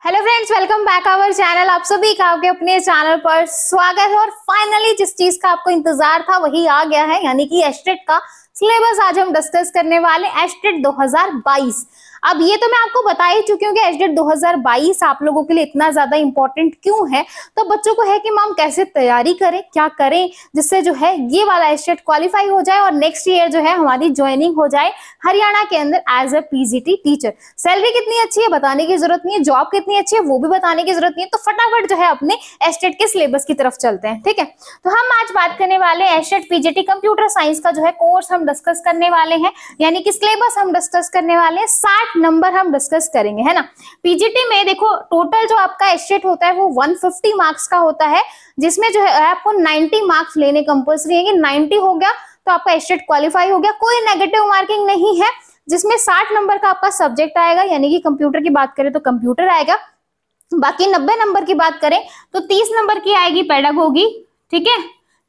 Hello friends, welcome back our channel. आप सभी का आपके अपने चैनल पर स्वागत है। और फाइनली जिस चीज का आपको इंतजार था वही आ गया है, यानी कि एस्टेट का सिलेबस आज हम डिस्कस करने वाले एस्टेट 2022। अब ये तो मैं आपको बता ही चुकी हूँ कि एस्टेट 2022 आप लोगों के लिए इतना ज्यादा इंपॉर्टेंट क्यों है। तो बच्चों को है कि मैम कैसे तैयारी करें, क्या करें जिससे जो है ये वाला एस्टेट क्वालिफाई हो जाए और नेक्स्ट ईयर जो है हमारी ज्वाइनिंग हो जाए हरियाणा के अंदर as a PGT teacher. Salary कितनी अच्छी है बताने की जरूरत नहीं है, जॉब कितनी अच्छी है वो भी बताने की जरूरत नहीं है। तो फटाफट जो है अपने एस्टेट के सिलेबस की तरफ चलते हैं, ठीक है। तो हम आज बात करने वाले हैं एस्टेट पीजीटी कंप्यूटर साइंस का जो है कोर्स हम डिस्कस करने वाले हैं, यानी कि सिलेबस हम डिस्कस करने वाले हैं। 60 नंबर हम डिस्कस करेंगे, है ना। पीजीटी में देखो टोटल जो आपका एस्टेट होता है वो 150 मार्क्स का होता है, जिसमें जो है आपको 90 मार्क्स लेने कंपल्सरी है कि 90 हो गया तो आपका एस्टेट क्वालिफाई हो गया। कोई नेगेटिव मार्किंग नहीं है, जिसमें 60 नंबर का आपका सब्जेक्ट आएगा, यानी कि कंप्यूटर की बात करें तो कंप्यूटर आएगा। बाकी 90 नंबर की बात करें तो 30 नंबर की आएगी पेडागोगी, ठीक है,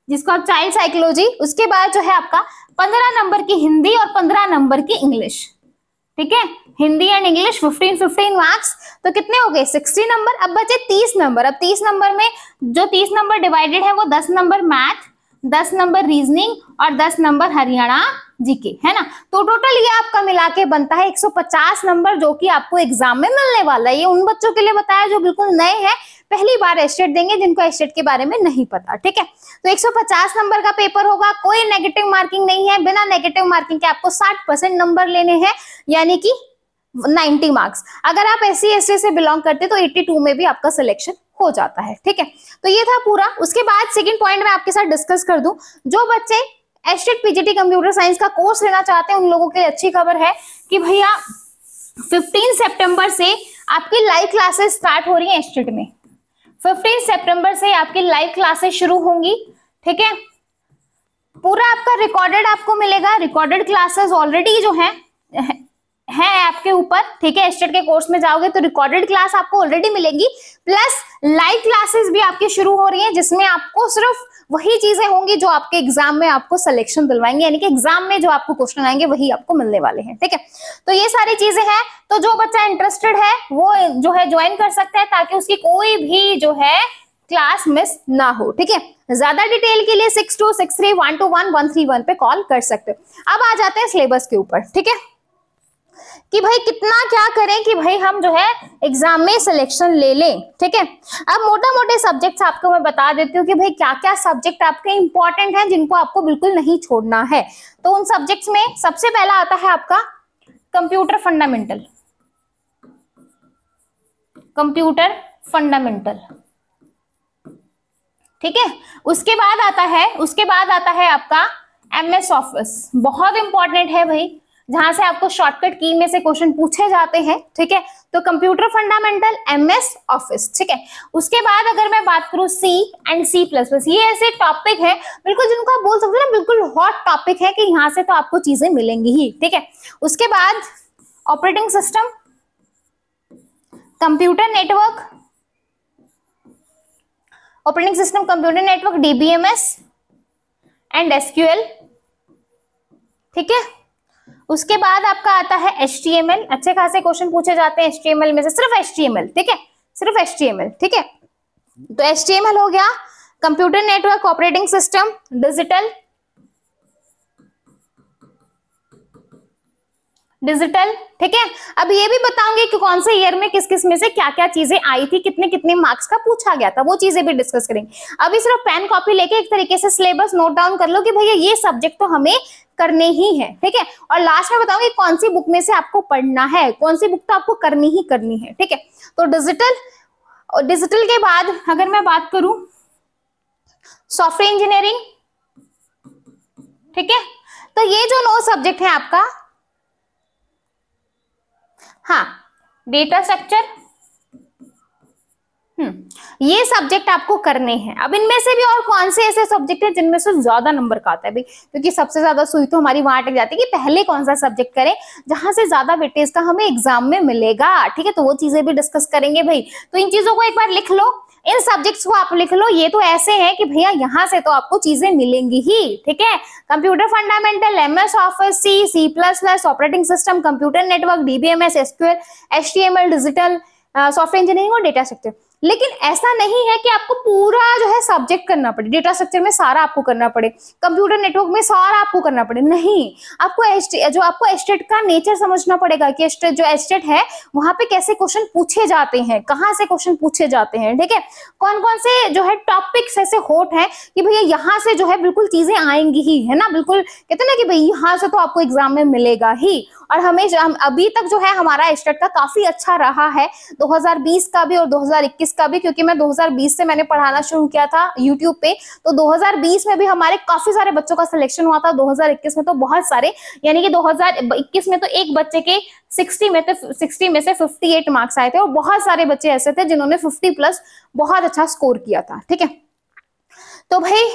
जिसको आप चाइल्ड साइकोलॉजी। उसके बाद जो है आपका 15 नंबर की हिंदी और 15 नंबर की इंग्लिश, ठीक है। हिंदी एंड इंग्लिश 15 मार्क्स, तो कितने हो गए 60 नंबर। अब बचे 30 नंबर। अब 30 नंबर में जो 30 नंबर डिवाइडेड है वो 10 नंबर मैथ, 10 नंबर रीजनिंग और 10 नंबर हरियाणा जीके, है ना। तो टोटल ये आपका मिला के बनता है 150 नंबर, जो कि आपको एग्जाम में मिलने वाला है। ये उन बच्चों के लिए बताया जो बिल्कुल नए हैं, पहली बार एस्टेट देंगे, जिनको एस्टेट के बारे में नहीं पता, ठीक है। तो 150 नंबर का पेपर होगा, कोई नेगेटिव मार्किंग नहीं है। बिना नेगेटिव मार्किंग के आपको 60% नंबर लेने हैं, यानी कि 90 मार्क्स। अगर आप SC ST से बिलोंग करते तो 82 में भी आपका सिलेक्शन हो जाता है, ठीक है। तो ये था पूरा। उसके बाद सेकंड पॉइंट मैं आपके साथ डिस्कस कर दूं, जो बच्चे एस्टेट पीजीटी कंप्यूटर साइंस का कोर्स लेना चाहते हैं उन लोगों के लिए अच्छी खबर है कि भैया 15 सितंबर से आपकी लाइव क्लासेस स्टार्ट हो रही है एस्टेट में। 15 सितंबर से आपकी लाइव क्लासेस शुरू होंगी, ठीक है। पूरा आपका रिकॉर्डेड आपको मिलेगा। रिकॉर्डेड क्लासेस ऑलरेडी जो है आपके ऊपर, ठीक है। एस्टेट के कोर्स में जाओगे तो रिकॉर्डेड क्लास आपको ऑलरेडी मिलेगी, प्लस लाइव क्लासेस भी आपकी शुरू हो रही हैं, जिसमें आपको सिर्फ वही चीजें होंगी जो आपके एग्जाम में आपको सिलेक्शन दिलवाएंगे, यानी कि एग्जाम में जो आपको क्वेश्चन आएंगे वही आपको मिलने वाले हैं, ठीक है। तो ये सारी चीजें हैं। तो जो बच्चा इंटरेस्टेड है वो जो है ज्वाइन कर सकता है, ताकि उसकी कोई भी जो है क्लास मिस ना हो, ठीक है। ज्यादा डिटेल के लिए 6263121131 पे कॉल कर सकते हो। अब आ जाते हैं सिलेबस के ऊपर, ठीक है, कि भाई कितना क्या करें कि भाई हम जो है एग्जाम में सिलेक्शन ले लें, ठीक है। अब मोटा मोटे सब्जेक्ट्स आपको मैं बता देती हूँ कि भाई क्या क्या सब्जेक्ट आपके इंपॉर्टेंट हैं, जिनको आपको बिल्कुल नहीं छोड़ना है। तो उन सब्जेक्ट्स में सबसे पहला आता है आपका कंप्यूटर फंडामेंटल। कंप्यूटर फंडामेंटल, ठीक है। उसके बाद आता है आपका MS ऑफिस। बहुत इंपॉर्टेंट है भाई, जहां से आपको शॉर्टकट की में से क्वेश्चन पूछे जाते हैं, ठीक है। तो कंप्यूटर फंडामेंटल, MS ऑफिस, ठीक है। उसके बाद अगर मैं बात करूं C एंड C++, ये ऐसे टॉपिक है बिल्कुल जिनको आप बोल सकते हैं बिल्कुल हॉट टॉपिक है कि यहां से तो आपको चीजें मिलेंगी ही, ठीक है। उसके बाद operating system, computer network, operating system computer network, DBMS and SQL, ठीक है। उसके बाद आपका आता है HTML। अच्छे खासे क्वेश्चन पूछे जाते हैं HTML में से, सिर्फ HTML, ठीक है, सिर्फ HTML, ठीक है। तो HTML हो गया, computer network, operating system, digital, ठीक है। अब ये भी बताऊंगी कि कौन से ईयर में किस किस में से क्या क्या चीजें आई थी, कितने कितने मार्क्स का पूछा गया था, वो चीजें भी डिस्कस करेंगे। अभी सिर्फ पेन कॉपी लेके एक तरीके से सिलेबस नोट डाउन कर लो कि भैया ये सब्जेक्ट तो हमें करने ही है, ठीक है। और लास्ट में बताऊंगी कौन सी बुक में से आपको पढ़ना है, कौन सी बुक तो आपको करनी ही करनी है, ठीक है। तो डिजिटल के बाद अगर मैं बात करूं सॉफ्टवेयर इंजीनियरिंग, ठीक है। तो ये जो 9 सब्जेक्ट है आपका, हाँ, डेटा स्ट्रक्चर, ये सब्जेक्ट आपको करने हैं। अब इनमें से भी और कौन से ऐसे सब्जेक्ट हैं जिनमें से ज्यादा नंबर का आता है भाई, क्योंकि सबसे ज्यादा सुई तो हमारी वहां अटक जाती है कि पहले कौन सा सब्जेक्ट करें जहां से ज्यादा वेटेज का हमें एग्जाम में मिलेगा, ठीक है। तो वो चीजें भी डिस्कस करेंगे भाई। तो इन चीजों को एक बार लिख लो, इन सब्जेक्ट्स को आप लिख लो। ये तो ऐसे हैं कि भैया यहाँ से तो आपको चीजें मिलेंगी ही, ठीक है। Computer fundamental, MS office, C++, operating system, computer network, DBMS, SQL, HTML, digital, software engineering और डेटा स्ट्रक्चर। लेकिन ऐसा नहीं है कि आपको पूरा जो है सब्जेक्ट करना पड़े, डेटा स्ट्रक्चर में सारा आपको करना पड़े, कंप्यूटर नेटवर्क में सारा आपको करना पड़े, नहीं। आपको एस्टेट का नेचर समझना पड़ेगा कि जो एस्टेट है वहां पे कैसे क्वेश्चन पूछे जाते हैं, कहाँ से क्वेश्चन पूछे जाते हैं, ठीक है। कौन कौन से जो है टॉपिक्स ऐसे हॉट है कि भैया यहाँ से जो है बिल्कुल चीजें आएंगी ही, है ना, बिल्कुल कहते हैं ना कि भाई यहाँ से तो आपको एग्जाम में मिलेगा ही। और हम अभी तक जो है हमारा एस्टेट का काफी अच्छा रहा है, 2020 का भी और 2021 का भी, क्योंकि मैं 2020 से मैंने पढ़ाना शुरू किया था यूट्यूब पे, तो 2020 में भी हमारे काफी सारे बच्चों का सिलेक्शन हुआ था, 2021 में तो बहुत सारे, यानी कि 2021 में तो एक बच्चे के 60 में से 58 मार्क्स आए थे, और बहुत सारे बच्चे ऐसे थे जिन्होंने 50+ बहुत अच्छा स्कोर किया था, ठीक है। तो भाई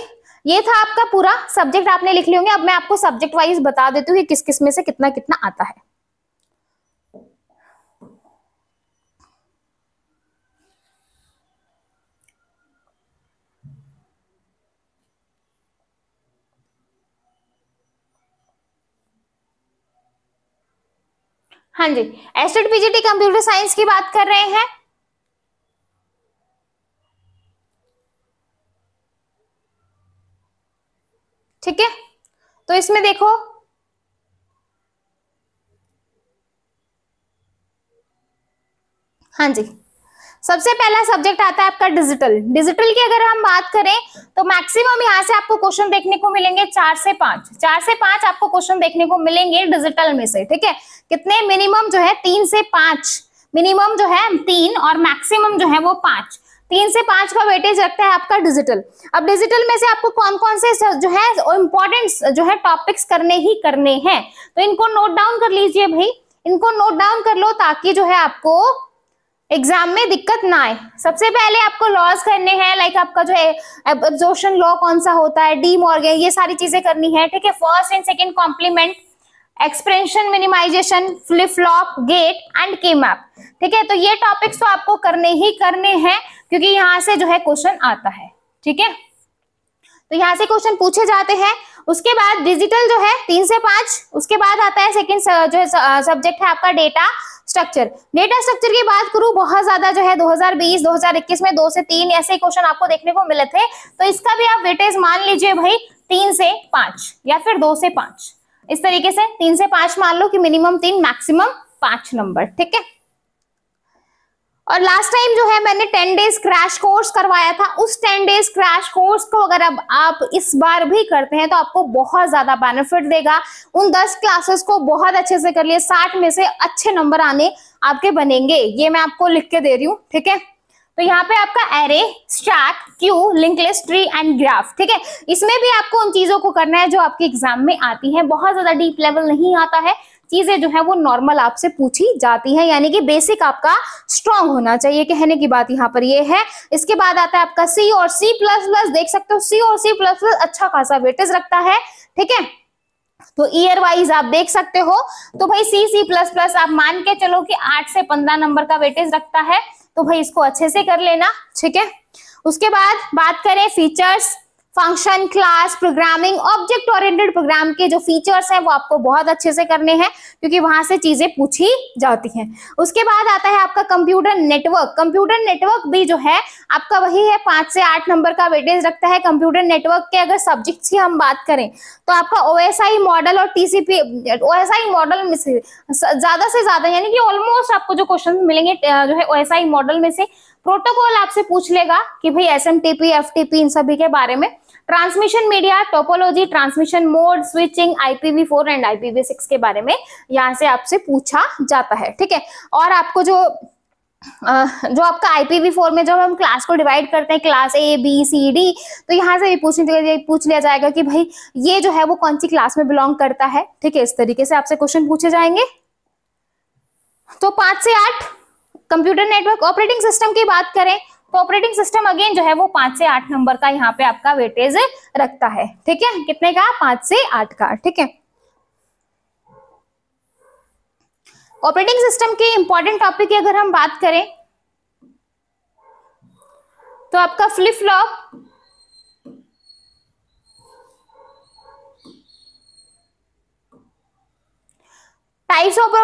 ये था आपका पूरा सब्जेक्ट, आपने लिख लिए होंगे। अब मैं आपको सब्जेक्ट वाइज बता देती हूँ कि किस किस में से कितना कितना आता है। हाँ जी, एस्टेट पीजीटी कंप्यूटर साइंस की बात कर रहे हैं। ठीक है, तो इसमें देखो, हाँ जी, सबसे पहला सब्जेक्ट आता है आपका डिजिटल। डिजिटल की अगर हम बात करें तो मैक्सिमम यहाँ से आपको क्वेश्चन देखने को मिलेंगे 4 से 5 आपको क्वेश्चन देखने को मिलेंगे डिजिटल में से, ठीक है। कितने? मिनिमम जो है 3 से 5, मिनिमम जो है 3 और मैक्सिमम जो है वो 5, 3 से 5 का वेटेज रखता है आपका डिजिटल। अब डिजिटल में से आपको कौन कौन से जो है इंपॉर्टेंट जो है टॉपिक्स करने ही करने हैं, तो इनको नोट डाउन कर लीजिए भाई, इनको नोट डाउन कर लो ताकि जो है आपको एग्जाम में दिक्कत ना आए। सबसे पहले आपको लॉज करने हैं, लाइक आपका जो है एब्जॉर्प्शन लॉ कौन सा होता है, डी मॉर्गन, ये सारी चीजें करनी है, ठीक है। First and second complement, expansion minimisation, flip flop, gate and K map, ठीक है। तो ये टॉपिक्स तो आपको करने ही करने हैं क्योंकि यहाँ से जो है क्वेश्चन आता है, ठीक है। तो यहाँ से क्वेश्चन पूछे जाते हैं। उसके बाद डिजिटल जो है 3 से 5, उसके बाद आता है सेकंड जो है सब्जेक्ट है आपका डेटा स्ट्रक्चर। डेटा स्ट्रक्चर की बात करूं, बहुत ज्यादा जो है 2020 2021 में 2 से 3 ऐसे क्वेश्चन आपको देखने को मिले थे, तो इसका भी आप वेटेज मान लीजिए भाई 3 से 5 या फिर 2 से 5, इस तरीके से 3 से 5 मान लो कि मिनिमम 3 मैक्सिमम 5 नंबर, ठीक है। और लास्ट टाइम जो है मैंने 10 डेज क्रैश कोर्स करवाया था, उस 10 डेज क्रैश कोर्स को अगर अब आप इस बार भी करते हैं तो आपको बहुत ज्यादा बेनिफिट देगा। उन 10 क्लासेस को बहुत अच्छे से कर लिए, 60 में से अच्छे नंबर आने आपके बनेंगे, ये मैं आपको लिख के दे रही हूँ, ठीक है। तो यहाँ पे आपका array, stack, Q, link list, tree and graph, ठीक है। इसमें भी आपको उन चीजों को करना है जो आपके एग्जाम में आती है, बहुत ज्यादा डीप लेवल नहीं आता है, चीजें जो है वो नॉर्मल आपसे पूछी जाती है, यानी कि बेसिक आपका स्ट्रांग होना चाहिए, कहने की बात यहाँ पर ये है। इसके बाद आता है आपका सी और सी प्लस प्लस, देख सकते हो सी और सी प्लस प्लस अच्छा खासा वेटेज रखता है, ठीक है। तो ईयर वाइज आप देख सकते हो, तो भाई सी सी प्लस प्लस आप मान के चलो कि 8 से 15 नंबर का वेटेज रखता है, तो भाई इसको अच्छे से कर लेना, ठीक है। उसके बाद बात करें features, function, class, programming, object oriented program के जो फीचर्स हैं वो आपको बहुत अच्छे से करने हैं क्योंकि वहां से चीजें पूछी जाती हैं। उसके बाद आता है आपका कंप्यूटर नेटवर्क। कंप्यूटर नेटवर्क भी जो है आपका वही है, 5 से 8 नंबर का वेटेज रखता है। कंप्यूटर नेटवर्क के अगर सब्जेक्ट्स की हम बात करें तो आपका ओएसआई मॉडल और टीसीपी, ओएसआई मॉडल में से ज्यादा यानी कि ऑलमोस्ट आपको जो क्वेश्चन मिलेंगे जो है ओएसआई मॉडल में से। प्रोटोकॉल आपसे पूछ लेगा कि भाई एसएमटीपी, एफटीपी, इन सभी के बारे में। Transmission media, topology, transmission mode, switching, IPv4 and IPv6 के बारे में यहाँ से आपसे पूछा जाता है, ठीक है। और आपको जो आपका IPv4 में जब हम क्लास को डिवाइड करते हैं, class A B C D, तो यहाँ से भी पूछ लिया जाएगा कि भाई ये जो है वो कौन सी क्लास में बिलोंग करता है, ठीक है। इस तरीके से आपसे क्वेश्चन पूछे जाएंगे। तो 5 से 8 कंप्यूटर नेटवर्क। ऑपरेटिंग सिस्टम की बात करें तो ऑपरेटिंग सिस्टम अगेन जो है वो 5 से 8 नंबर का यहाँ पे आपका वेटेज रखता है, ठीक है। कितने का? 5 से 8 का, ठीक है। ऑपरेटिंग सिस्टम के इंपॉर्टेंट टॉपिक की अगर हम बात करें तो आपका flip flop, types of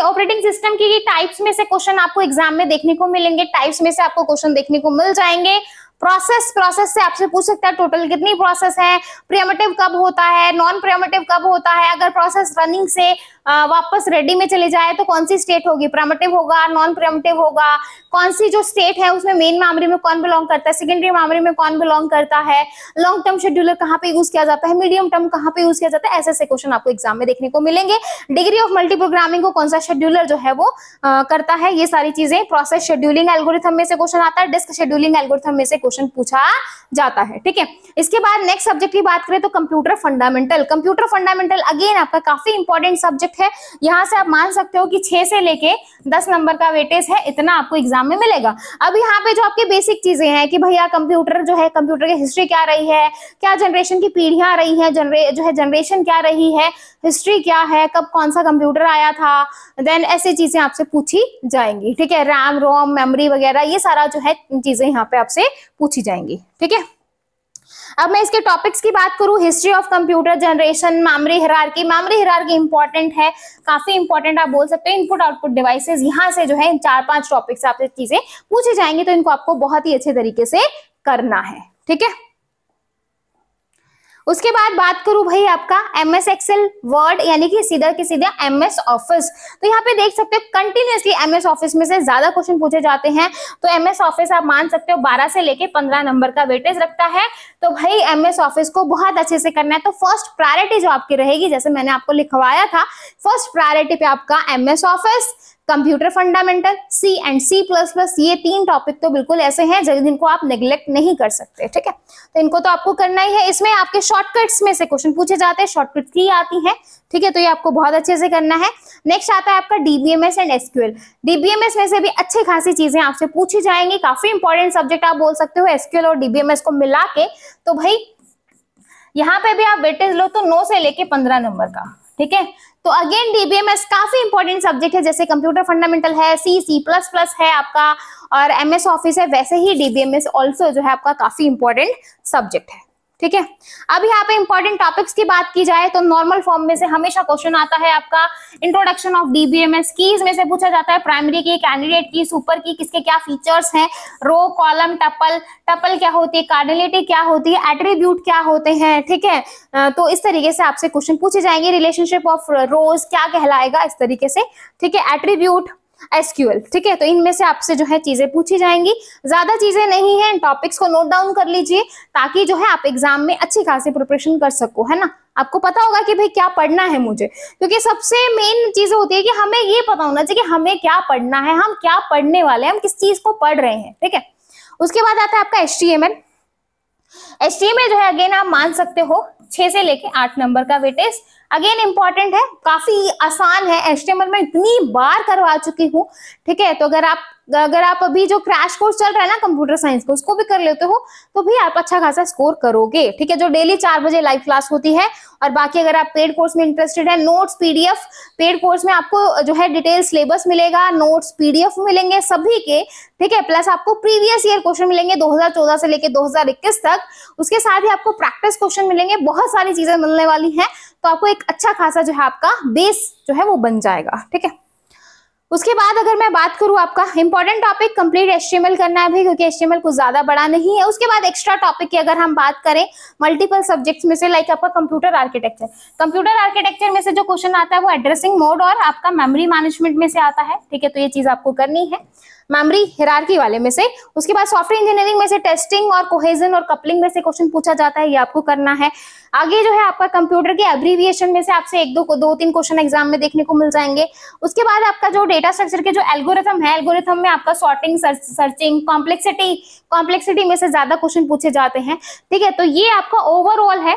operating system की टाइप्स में से क्वेश्चन आपको एग्जाम में देखने को मिलेंगे, टाइप्स में से आपको क्वेश्चन देखने को मिल जाएंगे। प्रोसेस से आपसे पूछ सकता है टोटल कितनी प्रोसेस है, प्रिमिटिव कब होता है, नॉन प्रिमिटिव कब होता है, अगर प्रोसेस रनिंग से वापस रेडी में चले जाए तो कौन सी स्टेट होगी, प्रिमिटिव होगा, नॉन प्रिमिटिव होगा, कौन सी जो स्टेट है उसमें मेन मेमोरी में कौन बिलोंग करता है, सेकेंडरी मेमोरी में कौन बिलोंग करता है, लॉन्ग टर्म शेड्यूलर कहाँ पे यूज किया जाता है, मीडियम टर्म कहाँ पे यूज किया जाता है, ऐसे क्वेश्चन आपको एग्जाम में देखने को मिलेंगे। डिग्री ऑफ मल्टी प्रोग्रामिंग को कौन सा शेड्यूलर जो है वो करता है, ये सारी चीजें। प्रोसेस शेड्यूलिंग एल्गोरिथम में से क्वेश्चन आता है, डिस्क शेड्यूलिंग एल्गोरिथम में से क्वेश्चन पूछा जाता है, ठीक है। इसके बाद नेक्स्ट सब्जेक्ट की बात करें तो computer fundamental. Computer fundamental again आपका काफी इंपॉर्टेंट सब्जेक्ट है, यहाँ से आप मान सकते हो कि 6 से लेके 10 नंबर का वेटेज है, इतना आपको एग्जाम में मिलेगा। अब यहाँ पे जो आपकी बेसिक चीजें हैं कि भैया कंप्यूटर जो है, कंप्यूटर की हिस्ट्री क्या रही है, क्या जनरेशन की पीढ़ियां रही है, जनरेशन क्या रही है, हिस्ट्री क्या है, कब कौन सा कंप्यूटर आया था, देन ऐसी चीजें आपसे पूछी जाएंगी, ठीक है। रैम रोम मेमोरी वगैरह ये सारा जो है चीजें यहाँ पे आपसे पूछी जाएंगी, ठीक है। अब मैं इसके टॉपिक्स की बात करूं, history of computer generation, memory hierarchy important है, काफी इंपॉर्टेंट आप बोल सकते हो। इनपुट आउटपुट डिवाइसेस, यहाँ से जो है 4-5 टॉपिक्स आपसे चीजें पूछी जाएंगी, तो इनको आपको बहुत ही अच्छे तरीके से करना है, ठीक है। उसके बाद बात करूं भाई आपका MS एक्सेल, वर्ड यानी कि सीधा की सीधा MS ऑफिस। तो यहाँ पे देख सकते हो कंटिन्यूअसली MS ऑफिस में से ज्यादा क्वेश्चन पूछे जाते हैं। तो MS ऑफिस आप मान सकते हो 12 से लेके 15 नंबर का वेटेज रखता है। तो भाई MS ऑफिस को बहुत अच्छे से करना है। तो फर्स्ट प्रायोरिटी जो आपकी रहेगी, जैसे मैंने आपको लिखवाया था, फर्स्ट प्रायोरिटी पे आपका MS office, computer fundamental, C and C++, ये 3 टॉपिक तो बिल्कुल ऐसे हैं जिनको आप नेग्लेक्ट नहीं कर सकते, ठीक है। तो इनको तो आपको करना ही है। इसमें आपके शॉर्टकट्स में से क्वेश्चन पूछे जाते हैं, शॉर्टकट की आती है, ठीक है। तो ये आपको बहुत अच्छे से करना है। नेक्स्ट आता है आपका DBMS एंड SQL। DBMS में से भी अच्छी खासी चीजें आपसे पूछी जाएंगी, काफी इंपॉर्टेंट सब्जेक्ट आप बोल सकते हो SQL और DBMS को मिला के। तो भाई यहाँ पे भी आप वेटेज लो तो 9 से लेके 15 नंबर का, ठीक है। तो अगेन DBMS काफी इंपॉर्टेंट सब्जेक्ट है, जैसे कंप्यूटर फंडामेंटल है, C++ है आपका और MS ऑफिस है, वैसे ही DBMS ऑल्सो जो है आपका काफी इंपॉर्टेंट सब्जेक्ट है, ठीक है। अब यहाँ पे इंपॉर्टेंट टॉपिक्स की बात की जाए तो नॉर्मल फॉर्म में से हमेशा क्वेश्चन आता है आपका इंट्रोडक्शन ऑफ DBMS। कीज में से पूछा जाता है प्राइमरी की, कैंडिडेट की, सुपर की, किसके क्या फीचर्स हैं, रो, कॉलम, टपल क्या होती है, कार्डिनलिटी क्या होती है, एट्रीब्यूट क्या होते हैं, ठीक है। तो इस तरीके से आपसे क्वेश्चन पूछे जाएंगे। रिलेशनशिप ऑफ रोज क्या कहलाएगा, इस तरीके से, ठीक है। एट्रीब्यूट, SQL, ठीक है। तो इनमें से आपसे जो है चीजें पूछी जाएंगी, ज्यादा चीजें नहीं है। इन टॉपिक्स को नोट डाउन कर लीजिए ताकि जो है आप एग्जाम में अच्छी खासी प्रिपरेशन कर सको, है ना। आपको पता होगा कि भाई क्या पढ़ना है मुझे, क्योंकि सबसे मेन चीज होती है कि हमें ये पता होना चाहिए कि हमें क्या पढ़ना है, हम क्या पढ़ने वाले हैं, हम किस चीज को पढ़ रहे हैं, ठीक है। उसके बाद आता है आपका HTML जो है अगेन आप मान सकते हो 6 से लेके 8 नंबर का वेटेज, अगेन इंपॉर्टेंट है, काफी आसान है। HTML में इतनी बार करवा चुकी हूँ, ठीक है। तो अगर आप अभी जो क्रैश कोर्स चल रहा है ना कंप्यूटर साइंस को, उसको भी कर लेते हो तो भी आप अच्छा खासा स्कोर करोगे, ठीक है। जो डेली 4 बजे लाइव क्लास होती है, और बाकी अगर आप पेड कोर्स में इंटरेस्टेड है, नोट्स PDF, पेड कोर्स में आपको जो है डिटेल सिलेबस मिलेगा, नोट्स PDF मिलेंगे सभी के, ठीक है। प्लस आपको प्रीवियस ईयर क्वेश्चन मिलेंगे 2014 से लेके 2021 तक। उसके साथ ही आपको प्रैक्टिस क्वेश्चन मिलेंगे, बहुत सारी चीजें मिलने वाली हैं। तो आपको एक अच्छा खासा जो है आपका बेस जो है वो बन जाएगा, ठीक है। उसके बाद अगर मैं बात करूं आपका इंपॉर्टेंट टॉपिक कंप्लीट HTML करना है भी, क्योंकि HTML कुछ ज्यादा बड़ा नहीं है। उसके बाद एक्स्ट्रा टॉपिक की अगर हम बात करें मल्टीपल सब्जेक्ट्स में से, लाइक आपका कंप्यूटर आर्किटेक्चर में से जो क्वेश्चन आता है वो एड्रेसिंग मोड और आपका मेमोरी मैनेजमेंट में से आता है, ठीक है। तो ये चीज आपको करनी है मेमोरी हिरार्की वाले में से। उसके बाद सॉफ्टवेयर इंजीनियरिंग में से टेस्टिंग और कोहेजन और कपलिंग में से क्वेश्चन पूछा जाता है, ये आपको करना है। आगे जो है आपका कंप्यूटर के एब्रीविएशन में से आपसे 1-2-3 क्वेश्चन एग्जाम में देखने को मिल जाएंगे। उसके बाद आपका जो डेटा स्ट्रक्चर के जो एल्गोरिथम है, एल्गोरिथम में आपका सॉर्टिंग, सर्चिंग, कॉम्प्लेक्सिटी में से ज्यादा क्वेश्चन पूछे जाते हैं, ठीक है। तो ये आपका ओवरऑल है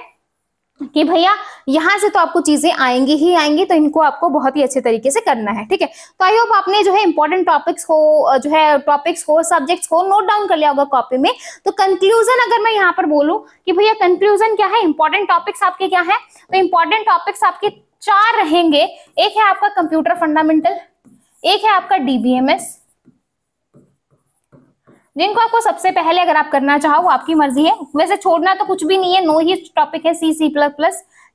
कि भैया यहाँ से तो आपको चीजें आएंगी ही आएंगी, तो इनको आपको बहुत ही अच्छे तरीके से करना है, ठीक है। तो आई होप आपने जो है इंपॉर्टेंट टॉपिक्स को सब्जेक्ट्स को नोट डाउन कर लिया होगा कॉपी में। तो कंक्लूजन अगर मैं यहाँ पर बोलूं कि भैया कंक्लूजन क्या है, इंपॉर्टेंट टॉपिक्स आपके क्या है, तो इंपॉर्टेंट टॉपिक्स आपके 4 रहेंगे। एक है आपका कंप्यूटर फंडामेंटल, एक है आपका DBMS, जिनको आपको सबसे पहले अगर आप करना चाहो वो आपकी मर्जी है, वैसे छोड़ना तो कुछ भी नहीं है, 9 ही टॉपिक है, C++,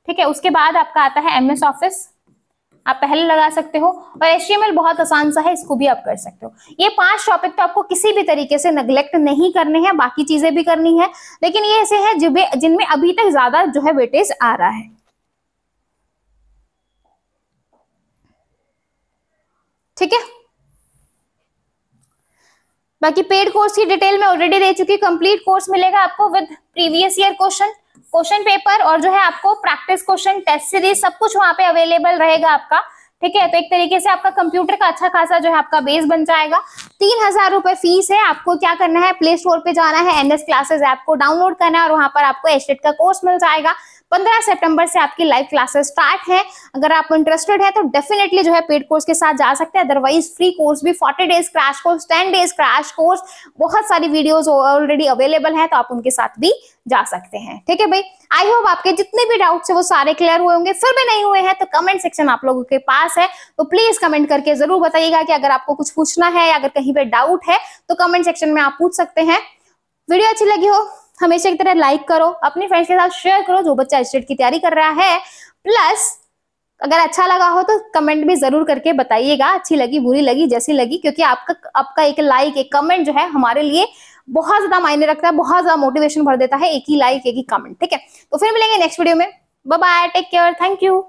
ठीक है। उसके बाद आपका आता है MS ऑफिस, आप पहले लगा सकते हो। और HTML बहुत आसान सा है, इसको भी आप कर सकते हो। ये 5 टॉपिक तो आपको किसी भी तरीके से नेग्लेक्ट नहीं करने हैं, बाकी चीजें भी करनी है, लेकिन ये ऐसे हैं जिनमें अभी तक ज्यादा जो है वेटेज आ रहा है। ठीक है, बाकी पेड कोर्स की डिटेल मैं ऑलरेडी दे चुकी। कंप्लीट कोर्स मिलेगा आपको with previous year question paper और जो है आपको प्रैक्टिस क्वेश्चन, टेस्ट सीरीज, सब कुछ वहां पे अवेलेबल रहेगा आपका। ठीक है, तो एक तरीके से आपका कंप्यूटर का अच्छा खासा जो है आपका बेस बन जाएगा। 3000 रुपए फीस है। आपको क्या करना है, प्ले स्टोर पे जाना है, NS क्लासेस ऐप को डाउनलोड करना है और वहां पर आपको एस्टेट का कोर्स मिल जाएगा। 15 सितंबर से आपकी लाइव क्लासेस स्टार्ट है। अगर आप इंटरेस्टेड है तो डेफिनेटली जो है पेड कोर्स के साथ जा सकते हैं, अदरवाइज फ्री कोर्स भी 40 days crash course, 10 days crash course, बहुत सारी वीडियोस ऑलरेडी अवेलेबल है, तो आप उनके साथ भी जा सकते हैं। ठीक है भाई, आई होप आपके जितने भी डाउट्स है वो सारे क्लियर हुए होंगे। फिर भी नहीं हुए हैं तो कमेंट सेक्शन आप लोगों के पास है, तो प्लीज कमेंट करके जरूर बताइएगा कि अगर आपको कुछ पूछना है या अगर कहीं पे डाउट है तो कमेंट सेक्शन में आप पूछ सकते हैं। वीडियो अच्छी लगी हो हमेशा की तरह लाइक करो, अपने फ्रेंड्स के साथ शेयर करो जो बच्चा एस्टेट की तैयारी कर रहा है। प्लस अगर अच्छा लगा हो तो कमेंट भी जरूर करके बताइएगा, अच्छी लगी बुरी लगी जैसी लगी, क्योंकि आपका एक लाइक, एक कमेंट जो है हमारे लिए बहुत ज्यादा मायने रखता है, बहुत ज्यादा मोटिवेशन भर देता है। एक ही लाइक, एक ही कमेंट। ठीक है, तो फिर मिलेंगे नेक्स्ट वीडियो में। Bye bye, take care, thank you.